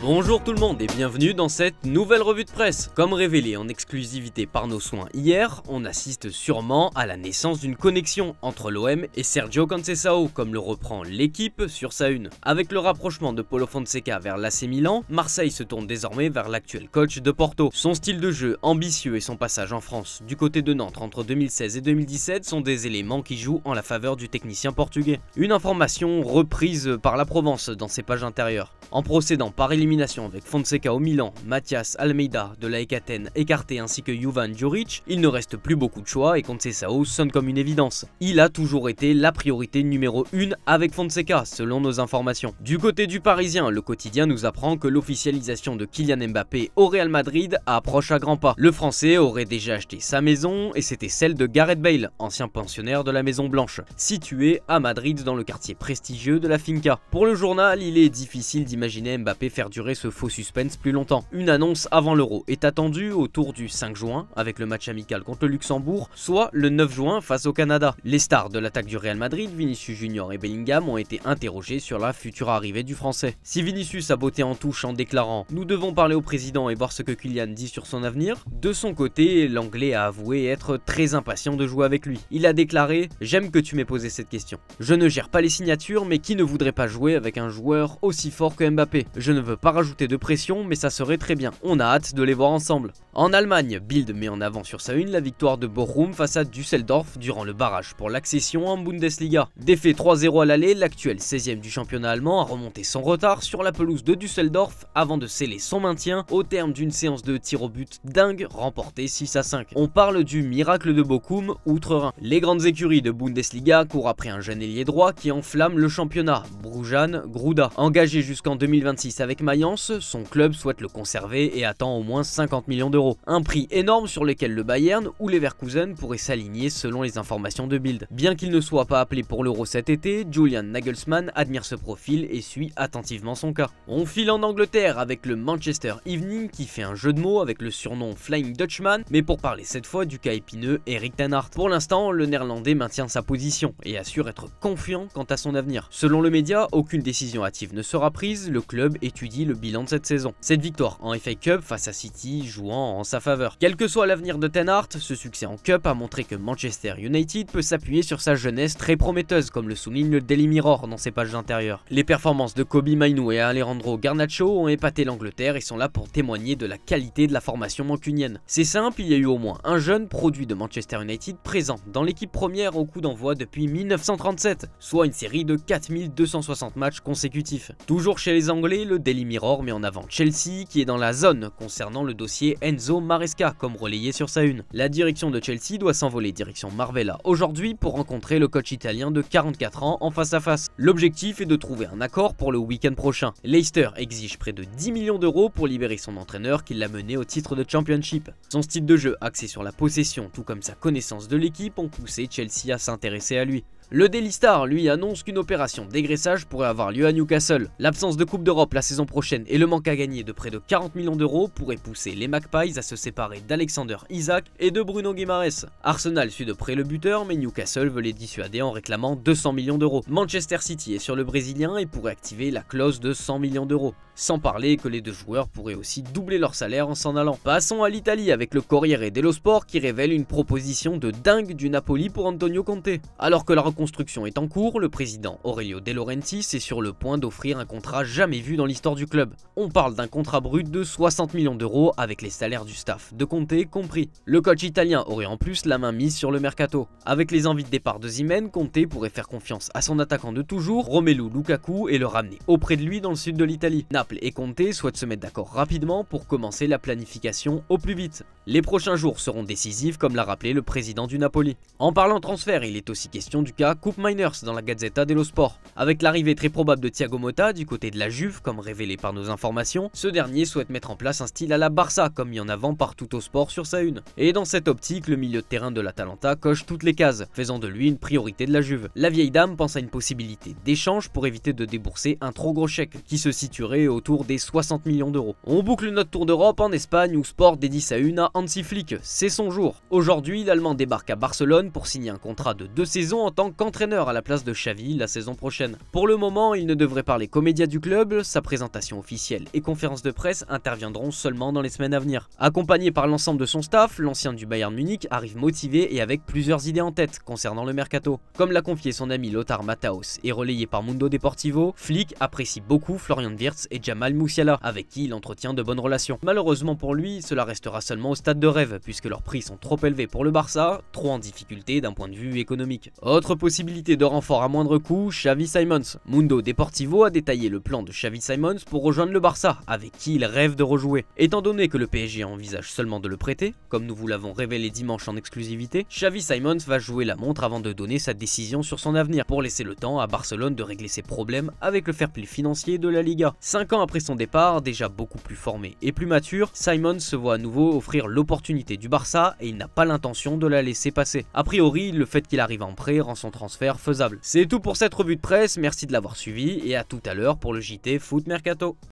Bonjour tout le monde et bienvenue dans cette nouvelle revue de presse. Comme révélé en exclusivité par nos soins hier, on assiste sûrement à la naissance d'une connexion entre l'OM et Sergio Conceição, comme le reprend l'équipe sur sa une. Avec le rapprochement de Paulo Fonseca vers l'AC Milan, Marseille se tourne désormais vers l'actuel coach de Porto. Son style de jeu ambitieux et son passage en France du côté de Nantes entre 2016 et 2017 sont des éléments qui jouent en la faveur du technicien portugais. Une information reprise par la Provence dans ses pages intérieures. En procédant par élimination avec Fonseca au Milan, Mathias Almeida de la Athènes écarté ainsi que Jovan Djuric, il ne reste plus beaucoup de choix et Conceição sonne comme une évidence. Il a toujours été la priorité numéro 1 avec Fonseca selon nos informations. Du côté du Parisien, le quotidien nous apprend que l'officialisation de Kylian Mbappé au Real Madrid approche à grands pas. Le Français aurait déjà acheté sa maison et c'était celle de Gareth Bale, ancien pensionnaire de la Maison Blanche, située à Madrid dans le quartier prestigieux de la Finca. Pour le journal, il est difficile d'imaginer Mbappé faire durer ce faux suspense plus longtemps. Une annonce avant l'Euro est attendue autour du 5 juin avec le match amical contre le Luxembourg, soit le 9 juin face au Canada. Les stars de l'attaque du Real Madrid, Vinicius Junior et Bellingham, ont été interrogés sur la future arrivée du Français. Si Vinicius a botté en touche en déclarant « Nous devons parler au président et voir ce que Kylian dit sur son avenir », de son côté, l'Anglais a avoué être très impatient de jouer avec lui. Il a déclaré « J'aime que tu m'aies posé cette question. Je ne gère pas les signatures, mais qui ne voudrait pas jouer avec un joueur aussi fort que Mbappé? Je ne veux pas rajouter de pression, mais ça serait très bien. On a hâte de les voir ensemble. » En Allemagne, Bild met en avant sur sa une la victoire de Bochum face à Düsseldorf durant le barrage pour l'accession en Bundesliga. Défait 3-0 à l'aller, l'actuel 16e du championnat allemand a remonté son retard sur la pelouse de Düsseldorf avant de sceller son maintien au terme d'une séance de tir au but dingue remportée 6-5. On parle du miracle de Bochum outre-Rhin. Les grandes écuries de Bundesliga courent après un jeune ailier droit qui enflamme le championnat, Brujan Gruda. Engagé jusqu'en 2026 avec Mayence, son club souhaite le conserver et attend au moins 50 millions d'euros. Un prix énorme sur lequel le Bayern ou Leverkusen pourraient s'aligner selon les informations de Bild. Bien qu'il ne soit pas appelé pour l'Euro cet été, Julian Nagelsmann admire ce profil et suit attentivement son cas. On file en Angleterre avec le Manchester Evening qui fait un jeu de mots avec le surnom Flying Dutchman, mais pour parler cette fois du cas épineux Erik ten Hag. Pour l'instant, le néerlandais maintient sa position et assure être confiant quant à son avenir. Selon le média, aucune décision hâtive ne sera prise, le club étudie le bilan de cette saison. Cette victoire en FA Cup face à City jouant en sa faveur. Quel que soit l'avenir de ten Hag, ce succès en Cup a montré que Manchester United peut s'appuyer sur sa jeunesse très prometteuse, comme le souligne le Daily Mirror dans ses pages intérieures. Les performances de Kobbie Mainoo et Alejandro Garnacho ont épaté l'Angleterre et sont là pour témoigner de la qualité de la formation mancunienne. C'est simple, il y a eu au moins un jeune produit de Manchester United présent dans l'équipe première au coup d'envoi depuis 1937, soit une série de 4260 matchs consécutifs. Toujours chez les Anglais, le Daily Mirror met en avant Chelsea qui est dans la zone concernant le dossier Enzo Maresca comme relayé sur sa une. La direction de Chelsea doit s'envoler direction Marbella aujourd'hui pour rencontrer le coach italien de 44 ans en face à face. L'objectif est de trouver un accord pour le week-end prochain. Leicester exige près de 10 millions d'euros pour libérer son entraîneur qui l'a mené au titre de Championship. Son style de jeu axé sur la possession tout comme sa connaissance de l'équipe ont poussé Chelsea à s'intéresser à lui. Le Daily Star, lui, annonce qu'une opération dégraissage pourrait avoir lieu à Newcastle. L'absence de Coupe d'Europe la saison prochaine et le manque à gagner de près de 40 millions d'euros pourraient pousser les Magpies à se séparer d'Alexander Isak et de Bruno Guimaraes. Arsenal suit de près le buteur, mais Newcastle veut les dissuader en réclamant 200 millions d'euros. Manchester City est sur le Brésilien et pourrait activer la clause de 100 millions d'euros. Sans parler que les deux joueurs pourraient aussi doubler leur salaire en s'en allant. Passons à l'Italie avec le Corriere dello Sport qui révèle une proposition de dingue du Napoli pour Antonio Conte. Alors que la reconstruction est en cours, le président Aurelio De Laurentiis est sur le point d'offrir un contrat jamais vu dans l'histoire du club. On parle d'un contrat brut de 60 millions d'euros avec les salaires du staff de Conte compris. Le coach italien aurait en plus la main mise sur le mercato. Avec les envies de départ de Osimhen, Conte pourrait faire confiance à son attaquant de toujours, Romelu Lukaku, et le ramener auprès de lui dans le sud de l'Italie. Naples et Conte souhaitent se mettre d'accord rapidement pour commencer la planification au plus vite. Les prochains jours seront décisifs comme l'a rappelé le président du Napoli. En parlant transfert, il est aussi question du cas Koop Meiners dans la Gazzetta dello Sport. Avec l'arrivée très probable de Thiago Motta du côté de la Juve, comme révélé par nos informations, ce dernier souhaite mettre en place un style à la Barça, comme mis en avant par Tuttosport sur sa une. Et dans cette optique, le milieu de terrain de l'Atalanta coche toutes les cases, faisant de lui une priorité de la Juve. La vieille dame pense à une possibilité d'échange pour éviter de débourser un trop gros chèque, qui se situerait autour des 60 millions d'euros. On boucle notre tour d'Europe en Espagne où Sport dédie sa une à Hansi Flick, c'est son jour. Aujourd'hui, l'Allemand débarque à Barcelone pour signer un contrat de 2 saisons en tant qu'entraîneur à la place de Xavi la saison prochaine. Pour le moment, il ne devrait parler qu'aux médias du club, sa présentation officielle et conférence de presse interviendront seulement dans les semaines à venir. Accompagné par l'ensemble de son staff, l'ancien du Bayern Munich arrive motivé et avec plusieurs idées en tête concernant le mercato. Comme l'a confié son ami Lothar Matthäus et relayé par Mundo Deportivo, Flick apprécie beaucoup Florian Wirtz et Jamal Musiala, avec qui il entretient de bonnes relations. Malheureusement pour lui, cela restera seulement au stade de rêve, puisque leurs prix sont trop élevés pour le Barça, trop en difficulté d'un point de vue économique. Autre possibilité de renfort à moindre coût, Xavi Simons. Mundo Deportivo a détaillé le plan de Xavi Simons pour rejoindre le Barça, avec qui il rêve de rejouer. Étant donné que le PSG envisage seulement de le prêter, comme nous vous l'avons révélé dimanche en exclusivité, Xavi Simons va jouer la montre avant de donner sa décision sur son avenir, pour laisser le temps à Barcelone de régler ses problèmes avec le fair play financier de la Liga. 5 ans après son départ, déjà beaucoup plus formé et plus mature, Simons se voit à nouveau offrir l'opportunité du Barça et il n'a pas l'intention de la laisser passer. A priori, le fait qu'il arrive en prêt rend son transfert faisable. C'est tout pour cette revue de presse, merci de l'avoir suivi et à tout à l'heure pour le JT Foot Mercato.